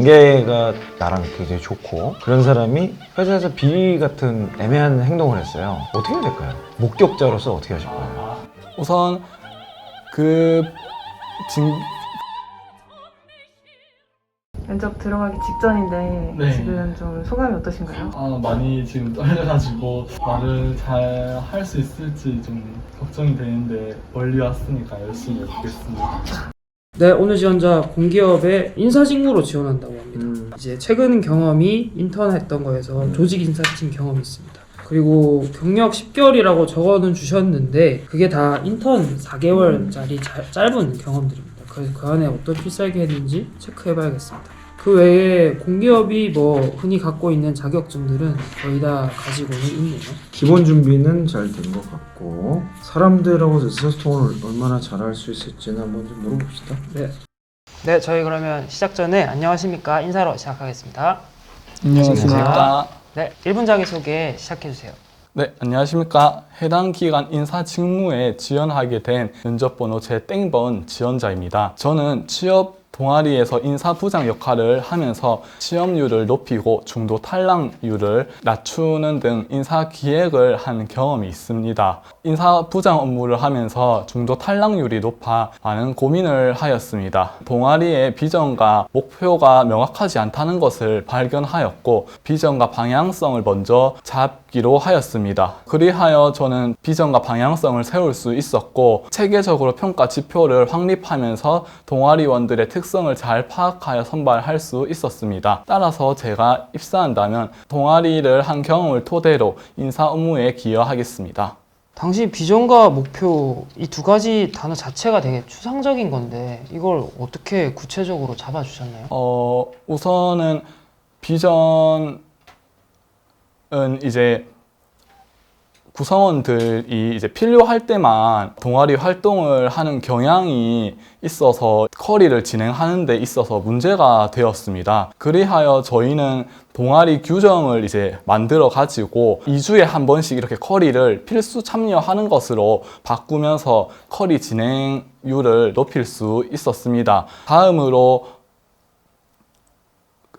관계가 나랑 굉장히 좋고 그런 사람이 회사에서 비리 같은 애매한 행동을 했어요. 어떻게 해야 될까요? 목격자로서 어떻게 하실 거예요? 우선 그 면접 들어가기 직전인데 네. 지금 좀 소감이 어떠신가요? 많이 지금 떨려가지고 말을 잘 할 수 있을지 좀 걱정이 되는데 멀리 왔으니까 열심히 해보겠습니다. 네, 오늘 지원자 공기업에 인사직무로 지원한다고 합니다. 이제 최근 경험이 인턴 했던 거에서 조직 인사팀 경험이 있습니다. 그리고 경력 10개월이라고 적어는 주셨는데 그게 다 인턴 4개월짜리 짧은 경험들입니다. 그래서 그 안에 어떤 필살기 했는지 체크해봐야겠습니다. 그 외에 공기업이 뭐 흔히 갖고 있는 자격증들은 거의 다 가지고는 있네요. 기본 준비는 잘 된 것 같고 사람들하고 의사소통을 얼마나 잘할 수 있을지는 한번 좀 물어봅시다. 네, 저희 그러면 시작 전에 안녕하십니까 인사로 시작하겠습니다. 안녕하십니까. 네, 1분 자기소개 시작해주세요. 네, 안녕하십니까. 해당 기관 인사 직무에 지원하게 된 면접번호 제0번 지원자입니다. 저는 취업 동아리에서 인사부장 역할을 하면서 취업률을 높이고 중도 탈락률을 낮추는 등 인사 기획을 한 경험이 있습니다. 인사부장 업무를 하면서 중도 탈락률이 높아 많은 고민을 하였습니다. 동아리의 비전과 목표가 명확하지 않다는 것을 발견하였고 비전과 방향성을 먼저 잡기로 하였습니다. 그리하여 저는 비전과 방향성을 세울 수 있었고 체계적으로 평가 지표를 확립하면서 동아리원들의 특성을 잘 파악하여 선발할 수 있었습니다. 따라서 제가 입사한다면 동아리를 한 경험을 토대로 인사 업무에 기여하겠습니다. 당시 비전과 목표 이 두 가지 단어 자체가 되게 추상적인 건데 이걸 어떻게 구체적으로 잡아주셨나요? 우선은 비전은 이제 구성원들이 이제 필요할 때만 동아리 활동을 하는 경향이 있어서 커리를 진행하는 데 있어서 문제가 되었습니다. 그리하여 저희는 동아리 규정을 이제 만들어 가지고 2주에 한 번씩 이렇게 커리를 필수 참여하는 것으로 바꾸면서 커리 진행률을 높일 수 있었습니다. 다음으로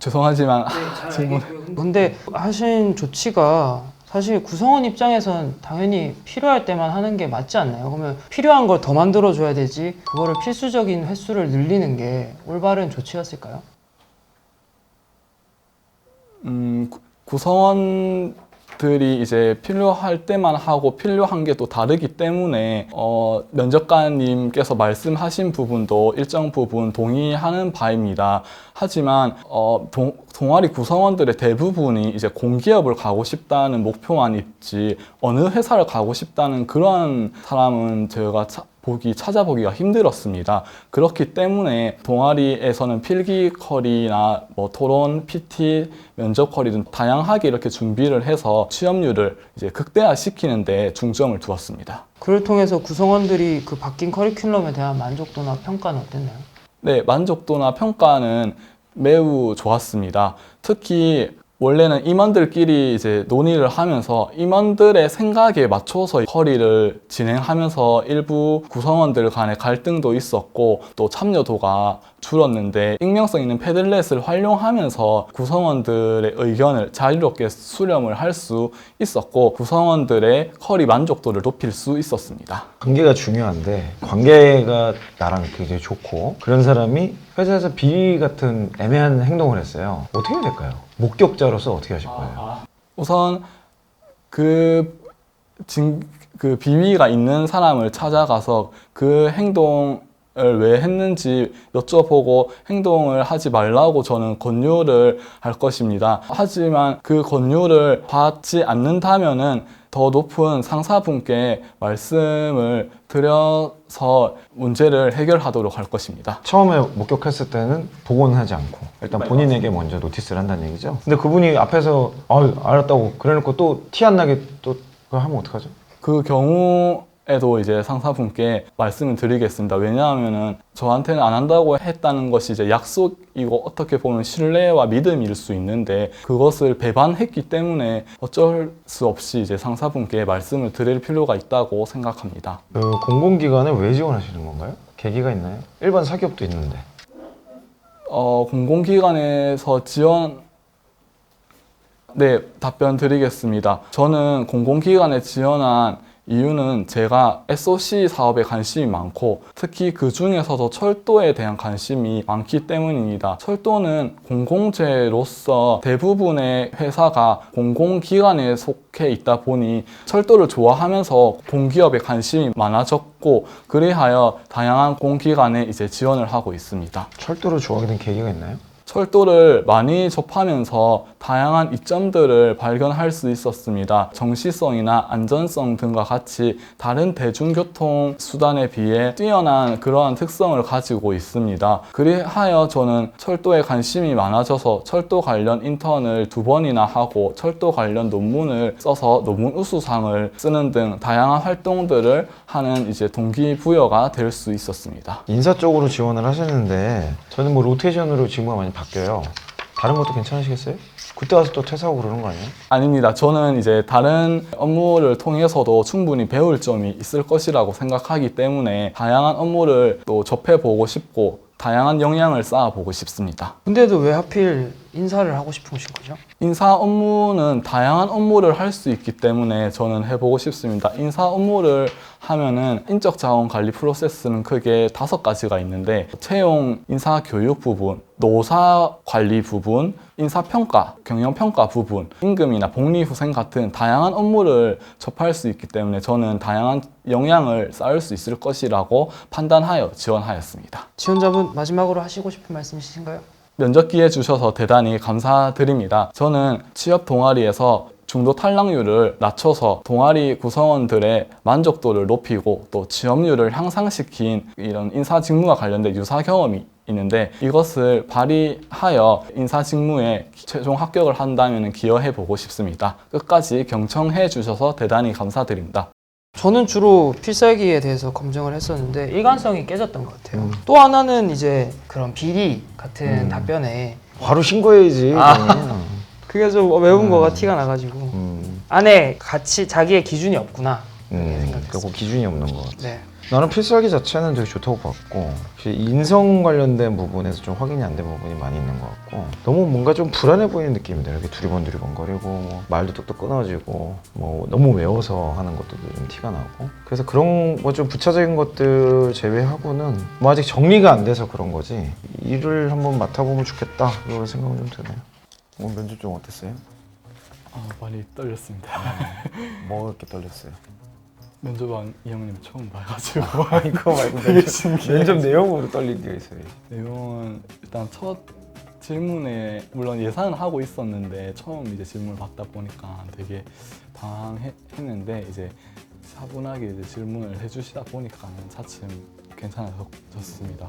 죄송하지만 근데 하신 조치가 사실 구성원 입장에선 당연히 필요할 때만 하는 게 맞지 않나요? 그러면 필요한 걸 더 만들어줘야 되지 그거를 필수적인 횟수를 늘리는 게 올바른 조치였을까요? 구성원들이 이제 필요할 때만 하고 필요한 게 또 다르기 때문에 면접관님께서 말씀하신 부분도 일정 부분 동의하는 바입니다. 하지만 동아리 구성원들의 대부분이 이제 공기업을 가고 싶다는 목표만 있지 어느 회사를 가고 싶다는 그런 사람은 제가 찾아보기가 힘들었습니다. 그렇기 때문에 동아리에서는 필기 커리나 뭐 토론, PT, 면접 커리 등 다양하게 이렇게 준비를 해서 취업률을 이제 극대화시키는 데 중점을 두었습니다. 그를 통해서 구성원들이 그 바뀐 커리큘럼에 대한 만족도나 평가는 어땠나요? 네, 만족도나 평가는 매우 좋았습니다. 특히 원래는 임원들끼리 이제 논의를 하면서 임원들의 생각에 맞춰서 커리를 진행하면서 일부 구성원들 간의 갈등도 있었고 또 참여도가 줄었는데 익명성 있는 패들렛을 활용하면서 구성원들의 의견을 자유롭게 수렴을 할 수 있었고 구성원들의 커리 만족도를 높일 수 있었습니다. 관계가 중요한데 관계가 나랑 굉장히 좋고 그런 사람이 회사에서 비리 같은 애매한 행동을 했어요. 어떻게 해야 될까요? 목격자로서 어떻게 하실 거예요? 우선 그 비위가 있는 사람을 찾아가서 그 행동을 왜 했는지 여쭤보고 행동을 하지 말라고 저는 권유를 할 것입니다. 하지만 그 권유를 받지 않는다면은 더 높은 상사분께 말씀을 드려서 문제를 해결하도록 할 것입니다. 처음에 목격했을 때는 보고는 하지 않고 일단 본인에게 먼저 노티스를 한다는 얘기죠. 근데 그분이 앞에서 알았다고 그래놓고 또 티 안 나게 또 그거 하면 어떡하죠? 그 경우에도 이제 상사분께 말씀을 드리겠습니다. 왜냐하면은 저한테는 안 한다고 했다는 것이 이제 약속이고 어떻게 보면 신뢰와 믿음일 수 있는데 그것을 배반했기 때문에 어쩔 수 없이 이제 상사분께 말씀을 드릴 필요가 있다고 생각합니다. 그 공공기관에 왜 지원하시는 건가요? 계기가 있나요? 일반 사기업도 있는데. 공공기관에서 지원 네, 답변 드리겠습니다. 저는 공공기관에 지원한 이유는 제가 SOC 사업에 관심이 많고 특히 그 중에서도 철도에 대한 관심이 많기 때문입니다. 철도는 공공재로서 대부분의 회사가 공공기관에 속해 있다 보니 철도를 좋아하면서 공기업에 관심이 많아졌고 그리하여 다양한 공기관에 이제 지원을 하고 있습니다. 철도를 좋아하게 된 계기가 있나요? 철도를 많이 접하면서 다양한 이점들을 발견할 수 있었습니다. 정시성이나 안전성 등과 같이 다른 대중교통 수단에 비해 뛰어난 그러한 특성을 가지고 있습니다. 그리하여 저는 철도에 관심이 많아져서 철도 관련 인턴을 2번이나 하고 철도 관련 논문을 써서 논문 우수상을 쓰는 등 다양한 활동들을 하는 이제 동기부여가 될 수 있었습니다. 인사 쪽으로 지원을 하셨는데 저는 뭐 로테이션으로 직무가 많이 바뀌어요. 다른 것도 괜찮으시겠어요? 그때 가서 또 퇴사하고 그러는 거 아니에요? 아닙니다. 저는 이제 다른 업무를 통해서도 충분히 배울 점이 있을 것이라고 생각하기 때문에 다양한 업무를 또 접해보고 싶고 다양한 역량을 쌓아보고 싶습니다. 근데도 왜 하필 인사를 하고 싶으신 거죠? 인사 업무는 다양한 업무를 할 수 있기 때문에 저는 해보고 싶습니다. 인사 업무를 하면은 인적 자원 관리 프로세스는 크게 5가지가 있는데 채용, 인사 교육 부분, 노사 관리 부분, 인사평가, 경영평가 부분, 임금이나 복리후생 같은 다양한 업무를 접할 수 있기 때문에 저는 다양한 역량을 쌓을 수 있을 것이라고 판단하여 지원하였습니다. 지원자분 마지막으로 하시고 싶은 말씀 있으신가요? 면접 기회 주셔서 대단히 감사드립니다. 저는 취업 동아리에서 중도 탈락률을 낮춰서 동아리 구성원들의 만족도를 높이고 또 취업률을 향상시킨 이런 인사 직무와 관련된 유사 경험이 있는데 이것을 발휘하여 인사 직무에 최종 합격을 한다면 기여해 보고 싶습니다. 끝까지 경청해 주셔서 대단히 감사드립니다. 저는 주로 필살기에 대해서 검증을 했었는데 일관성이 깨졌던 것 같아요. 또 하나는 이제 그런 비리 같은 답변에 바로 신고해야지. 그게 좀 외운 거가 티가 나가지고 안에 같이 자기의 기준이 없구나 이렇게 생각했어요. 그리고 기준이 없는 것 같아. 네. 나는 필살기 자체는 되게 좋다고 봤고 혹시 인성 관련된 부분에서 좀 확인이 안 된 부분이 많이 있는 것 같고 너무 뭔가 좀 불안해 보이는 느낌인데 이렇게 두리번두리번거리고 뭐 말도 뚝뚝 끊어지고 뭐 너무 외워서 하는 것도 좀 티가 나고 그래서 그런 뭐 좀 부차적인 것들 제외하고는 뭐 아직 정리가 안 돼서 그런 거지 일을 한번 맡아보면 좋겠다 이런 생각은 좀 드네요. 오늘 면접 좀 어땠어요? 많이 떨렸습니다. 뭐가 이렇게 떨렸어요? 면접관 이 형님 처음 봐가지고 아니 그거 말고 되게 신기해요. 면접 내용으로 떨린 게 있어요. 내용은 일단 첫 질문에 물론 예상은 하고 있었는데 처음 이제 질문을 받다 보니까 되게 당황했는데 이제 차분하게 이제 질문을 해주시다 보니까 차츰 괜찮아졌습니다.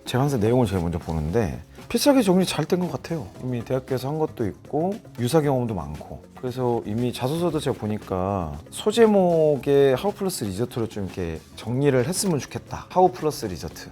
제가 항상 내용을 제일 먼저 보는데 필살기 정리 잘 된 것 같아요. 이미 대학교에서 한 것도 있고 유사 경험도 많고 그래서 이미 자소서도 제가 보니까 소제목에 하우 플러스 리저트로 좀 이렇게 정리를 했으면 좋겠다. 하우 플러스 리저트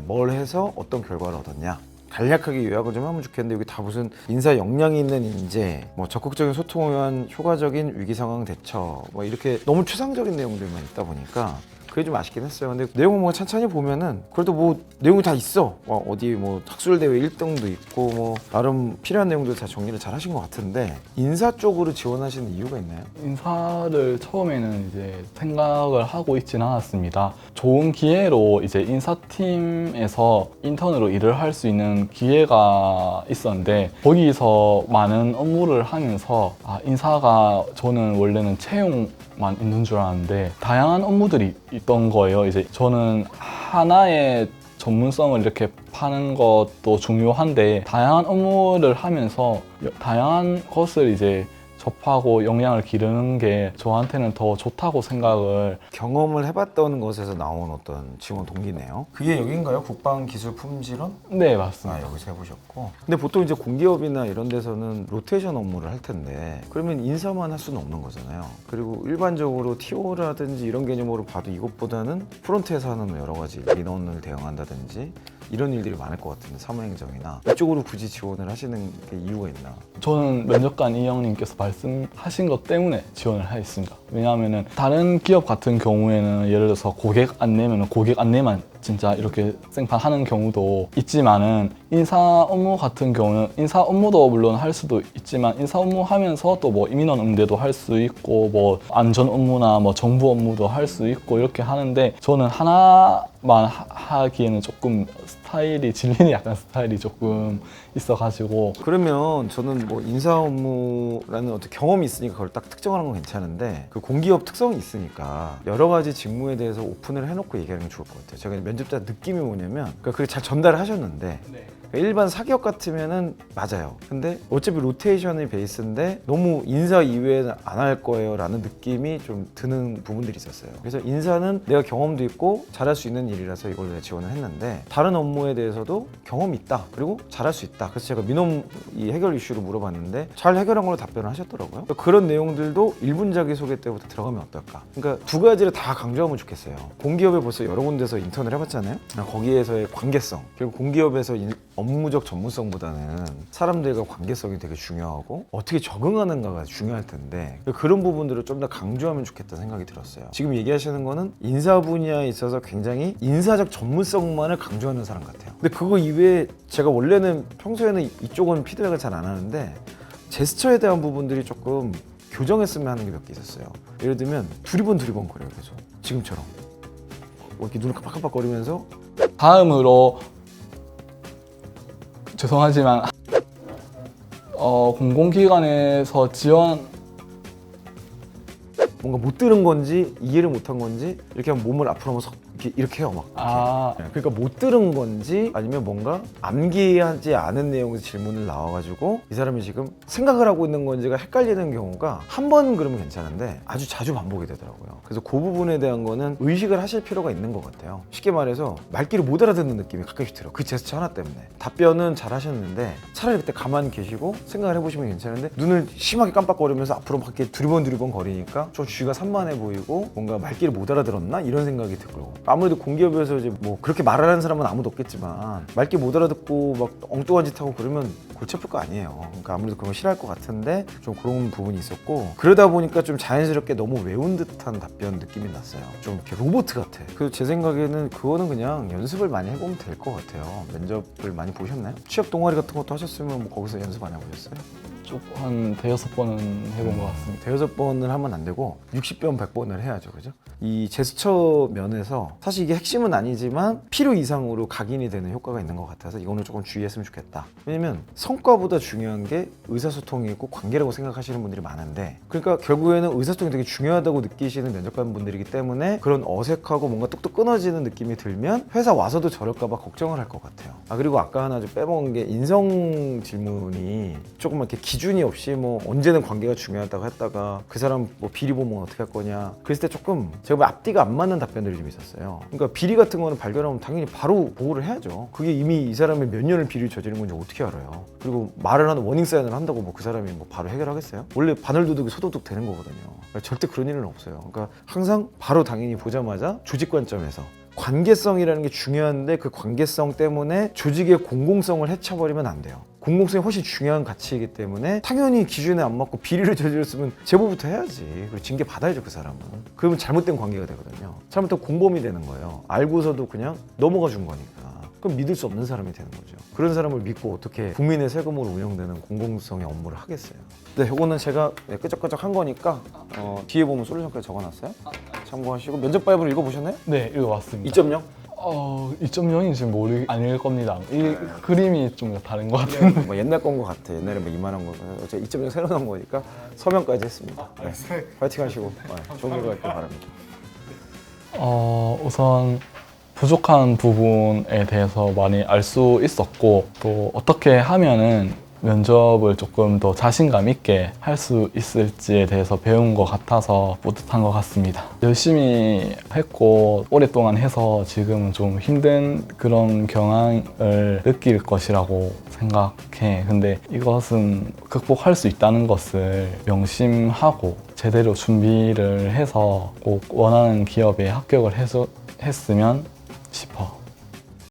뭘 해서 어떤 결과를 얻었냐 간략하게 요약을 좀 하면 좋겠는데 여기 다 무슨 인사 역량이 있는 인재 뭐 적극적인 소통을 위한 효과적인 위기 상황 대처 뭐 이렇게 너무 추상적인 내용들만 있다 보니까 그게 좀 아쉽긴 했어요. 근데 내용을 뭐 찬찬히 보면은 그래도 뭐 내용이 다 있어. 어디 뭐 학술대회 1등도 있고 뭐 나름 필요한 내용들 다 정리를 잘 하신 것 같은데 인사 쪽으로 지원하시는 이유가 있나요? 인사를 처음에는 이제 생각을 하고 있지는 않았습니다. 좋은 기회로 이제 인사팀에서 인턴으로 일을 할 수 있는 기회가 있었는데 거기서 많은 업무를 하면서 인사가 저는 원래는 채용만 있는 줄 알았는데 다양한 업무들이 있던 거예요. 이제 저는 하나의 전문성을 이렇게 파는 것도 중요한데 다양한 업무를 하면서 다양한 것을 이제 접하고 역량을 기르는 게 저한테는 더 좋다고 생각을 경험을 해봤던 것에서 나온 어떤 지원 동기네요. 그게 여긴가요? 국방기술품질원? 네, 맞습니다. 여기서 해보셨고. 근데 보통 이제 공기업이나 이런 데서는 로테이션 업무를 할 텐데 그러면 인사만 할 수는 없는 거잖아요. 그리고 일반적으로 TO라든지 이런 개념으로 봐도 이것보다는 프론트에서 하는 여러 가지 민원을 대응한다든지 이런 일들이 많을 것 같은데 사무행정이나 이쪽으로 굳이 지원을 하시는 게 이유가 있나? 저는 면접관 이 형님께서 말씀하신 것 때문에 지원을 하였습니다. 왜냐하면 다른 기업 같은 경우에는 예를 들어서 고객 안내면 고객 안내만 진짜 이렇게 생판 하는 경우도 있지만은 인사 업무 같은 경우는 인사 업무도 물론 할 수도 있지만 인사 업무 하면서 또 뭐 민원 응대도 할 수 있고 뭐 안전 업무나 뭐 정부 업무도 할 수 있고 이렇게 하는데 저는 하나만 하기에는 조금 스타일이 질리는 약간 스타일이 조금 있어가지고 그러면 저는 뭐 인사 업무라는 어떤 경험이 있으니까 그걸 딱 특정하는 건 괜찮은데 그 공기업 특성이 있으니까 여러 가지 직무에 대해서 오픈을 해놓고 얘기하는 게 좋을 것 같아요. 제가 면접자 느낌이 뭐냐면 그러니까 그게 잘 전달을 하셨는데 일반 사기업 같으면은 맞아요. 근데 어차피 로테이션이 베이스인데 너무 인사 이외에는 안 할 거예요 라는 느낌이 좀 드는 부분들이 있었어요. 그래서 인사는 내가 경험도 있고 잘할 수 있는 일이라서 이걸 내가 지원을 했는데 다른 업무에 대해서도 경험이 있다 그리고 잘할 수 있다. 그래서 제가 민원 이 해결 이슈를 물어봤는데 잘 해결한 걸로 답변을 하셨더라고요. 그런 내용들도 1분 자기소개 때부터 들어가면 어떨까. 그러니까 두 가지를 다 강조하면 좋겠어요. 공기업에 벌써 여러 군데서 인턴을 해봤잖아요. 거기에서의 관계성 그리고 공기업에서 업무적 전문성보다는 사람들과 관계성이 되게 중요하고 어떻게 적응하는가가 중요할 텐데 그런 부분들을 좀 더 강조하면 좋겠다 생각이 들었어요. 지금 얘기하시는 거는 인사 분야에 있어서 굉장히 인사적 전문성만을 강조하는 사람 같아요. 근데 그거 이외에 제가 원래는 평소에는 이쪽은 피드백을 잘 안 하는데 제스처에 대한 부분들이 조금 교정했으면 하는 게 몇 개 있었어요. 예를 들면 두리번 거려요. 계속 지금처럼 이렇게 눈을 깜빡깜빡거리면서 다음으로 죄송하지만 공공기관에서 지원 뭔가 못 들은 건지 이해를 못한 건지 이렇게 하면 몸을 앞으로 하면서 이렇게 해요 막. 그러니까 못 들은 건지 아니면 뭔가 암기하지 않은 내용에서 질문을 나와가지고 이 사람이 지금 생각을 하고 있는 건지가 헷갈리는 경우가 한 번 그러면 괜찮은데 아주 자주 반복이 되더라고요. 그래서 그 부분에 대한 거는 의식을 하실 필요가 있는 것 같아요. 쉽게 말해서 말귀를 못 알아듣는 느낌이 가끔씩 들어요. 그 제스처 하나 때문에. 답변은 잘 하셨는데 차라리 그때 가만히 계시고 생각을 해보시면 괜찮은데 눈을 심하게 깜빡거리면서 앞으로 막 이렇게 두리번 거리니까 좀 쥐가 산만해 보이고 뭔가 말귀를 못 알아들었나 이런 생각이 들고 아무래도 공기업에서 이제 뭐 그렇게 말하는 사람은 아무도 없겠지만 말귀 못 알아듣고 막 엉뚱한 짓 하고 그러면 골치 아플 거 아니에요. 그러니까 아무래도 그런 거 싫어할 것 같은데 좀 그런 부분이 있었고 그러다 보니까 좀 자연스럽게 너무 외운 듯한 답변 느낌이 났어요. 좀 이렇게 로봇 같아. 그래서 제 생각에는 그거는 그냥 연습을 많이 해보면 될 것 같아요. 면접을 많이 보셨나요? 취업 동아리 같은 것도 하셨으면 뭐 거기서 연습 안 해보셨어요? 한 대여섯 번은 해본 것 같습니다. 대여섯 번을 하면 안 되고 60번, 100번을 해야죠. 그죠? 이 제스처 면에서 사실 이게 핵심은 아니지만 필요 이상으로 각인이 되는 효과가 있는 것 같아서 이거는 조금 주의했으면 좋겠다. 왜냐면 성과보다 중요한 게 의사소통이고 관계라고 생각하시는 분들이 많은데 그러니까 결국에는 의사소통이 되게 중요하다고 느끼시는 면접관 분들이기 때문에 그런 어색하고 뭔가 뚝뚝 끊어지는 느낌이 들면 회사 와서도 저럴까 봐 걱정을 할 것 같아요. 그리고 아까 하나 좀 빼먹은 게 인성 질문이 조금 이렇게 기준이 없이 뭐 언제는 관계가 중요하다고 했다가 그 사람 뭐 비리 보면 어떻게 할 거냐 그랬을 때 조금 제가 보면 앞뒤가 안 맞는 답변들이 좀 있었어요. 그러니까 비리 같은 거는 발견하면 당연히 바로 보고를 해야죠. 그게 이미 이 사람이 몇 년을 비리를 저지른 건지 어떻게 알아요. 그리고 말을 하는 워닝 사인을 한다고 뭐 그 사람이 뭐 바로 해결하겠어요? 원래 바늘도둑이 소도둑 되는 거거든요. 그러니까 절대 그런 일은 없어요. 그러니까 항상 바로 당연히 보자마자 조직 관점에서 관계성이라는 게 중요한데 그 관계성 때문에 조직의 공공성을 해쳐버리면 안 돼요. 공공성이 훨씬 중요한 가치이기 때문에 당연히 기준에 안 맞고 비리를 저질렀으면 제보부터 해야지. 그리고 징계 받아야죠 그 사람은. 그러면 잘못된 관계가 되거든요. 잘못된 공범이 되는 거예요. 알고서도 그냥 넘어가 준 거니까. 그럼 믿을 수 없는 사람이 되는 거죠. 그런 사람을 믿고 어떻게 국민의 세금으로 운영되는 공공성의 업무를 하겠어요. 네, 이거는 제가 끄적끄적 한 거니까 뒤에 보면 솔루션까지 적어놨어요. 참고하시고 면접 바이브를 읽어보셨나요? 네, 읽어봤습니다. 2.0? 2.0인지 아닐 겁니다. 이 그림이 좀 다른 것 같은데. 뭐 옛날 건 것 같아. 옛날에 뭐 이만한 거. 어차피 2.0 새로 나온 거니까 서명까지 했습니다. 네. 파이팅 하시고 좋은 결과 있길 바랍니다. 우선 부족한 부분에 대해서 많이 알 수 있었고 또 어떻게 하면은 면접을 조금 더 자신감 있게 할 수 있을지에 대해서 배운 것 같아서 뿌듯한 것 같습니다. 열심히 했고 오랫동안 해서 지금은 좀 힘든 그런 경향을 느낄 것이라고 생각해. 근데 이것은 극복할 수 있다는 것을 명심하고 제대로 준비를 해서 꼭 원하는 기업에 합격을 했으면 싶어.